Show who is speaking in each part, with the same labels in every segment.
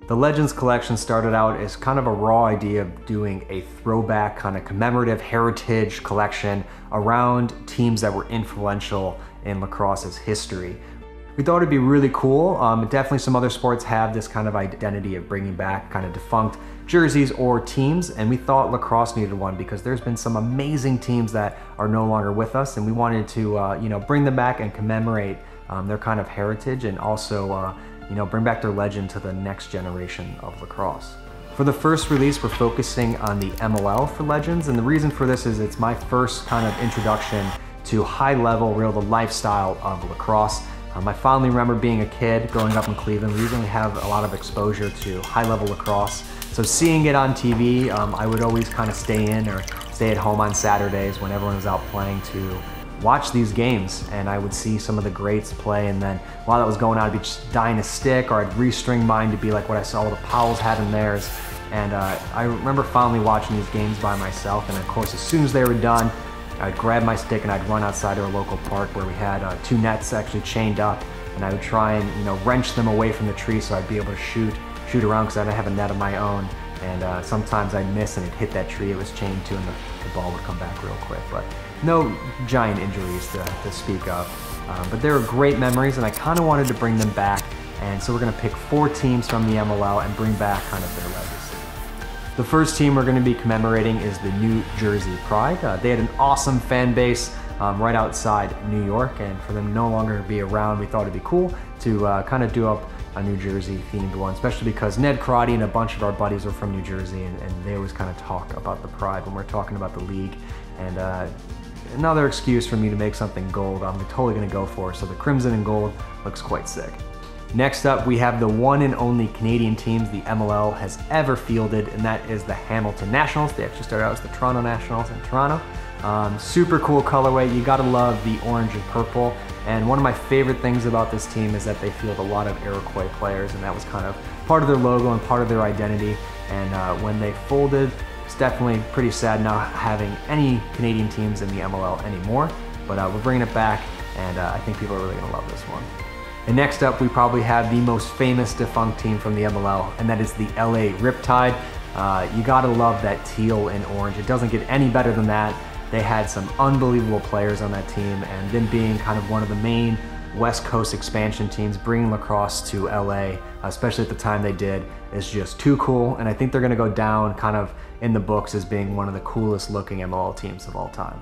Speaker 1: The Legends collection started out as kind of a raw idea of doing a throwback kind of commemorative heritage collection around teams that were influential in lacrosse's history. We thought it'd be really cool. Definitely some other sports have this kind of identity of bringing back kind of defunct jerseys or teams, and we thought lacrosse needed one because there's been some amazing teams that are no longer with us, and we wanted to bring them back and commemorate their kind of heritage, and also bring back their legend to the next generation of lacrosse. For the first release, we're focusing on the MLL for Legends, and the reason for this is it's my first kind of introduction to high level, the lifestyle of lacrosse. I fondly remember being a kid growing up in Cleveland. We didn't have a lot of exposure to high level lacrosse. So seeing it on TV, I would always kind of stay in or stay at home on Saturdays when everyone was out playing to watch these games, and I would see some of the greats play, and then while that was going on, I'd be just dying a stick, or I'd restring mine to be like what I saw the Powells had in theirs. And I remember fondly watching these games by myself, and of course as soon as they were done, I'd grab my stick and I'd run outside to our local park where we had 2 nets actually chained up, and I would try and wrench them away from the tree so I'd be able to shoot around because I didn't have a net of my own. And sometimes I'd miss and it'd hit that tree it was chained to, and the ball would come back real quick. But no giant injuries to speak of. But they were great memories, and I kind of wanted to bring them back. And so we're going to pick 4 teams from the MLL and bring back kind of their legacy. The first team we're going to be commemorating is the New Jersey Pride. They had an awesome fan base right outside New York, and for them no longer to be around, we thought it'd be cool to kind of do up a New Jersey themed one, especially because Ned Crotty and a bunch of our buddies are from New Jersey, and they always kind of talk about the Pride when we're talking about the league. And another excuse for me to make something gold, I'm totally going to go for. So the crimson and gold looks quite sick. Next up, we have the one and only Canadian teams the MLL has ever fielded, and that is the Hamilton Nationals. They actually started out as the Toronto Nationals in Toronto. Super cool colorway. You gotta love the orange and purple. And one of my favorite things about this team is that they field a lot of Iroquois players, and that was kind of part of their logo and part of their identity. And when they folded, it's definitely pretty sad not having any Canadian teams in the MLL anymore. But we're bringing it back, and I think people are really gonna love this one. And next up, we probably have the most famous defunct team from the MLL, and that is the LA Riptide. You gotta love that teal and orange. It doesn't get any better than that. They had some unbelievable players on that team, and them being kind of one of the main West Coast expansion teams, bringing lacrosse to LA, especially at the time they did, is just too cool. And I think they're gonna go down kind of in the books as being one of the coolest looking MLL teams of all time.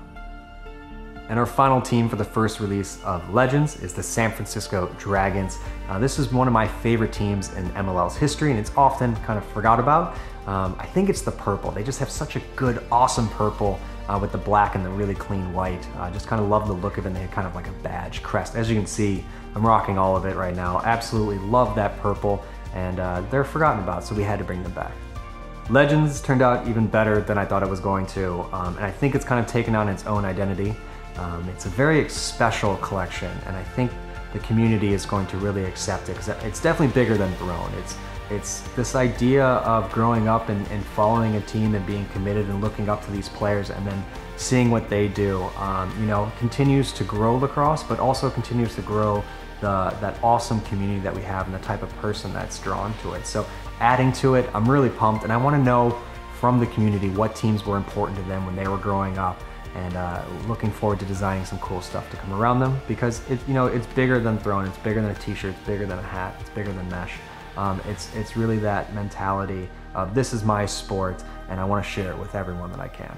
Speaker 1: And our final team for the first release of Legends is the San Francisco Dragons. This is one of my favorite teams in MLL's history, and it's often kind of forgot about. I think it's the purple. They just have such a good, awesome purple with the black and the really clean white. I just kind of love the look of it, and they had kind of like a badge crest. As you can see, I'm rocking all of it right now. Absolutely love that purple, and they're forgotten about, so we had to bring them back. Legends turned out even better than I thought it was going to, and I think it's kind of taken on its own identity. It's a very special collection, and I think the community is going to really accept it because it's definitely bigger than Throne. It's this idea of growing up and following a team and being committed and looking up to these players and then seeing what they do. Continues to grow lacrosse, but also continues to grow that awesome community that we have and the type of person that's drawn to it. So adding to it, I'm really pumped, and I want to know from the community what teams were important to them when they were growing up. And looking forward to designing some cool stuff to come around them, because it's bigger than Throne, it's bigger than a t-shirt, it's bigger than a hat, it's bigger than mesh. It's really that mentality of this is my sport and I want to share it with everyone that I can.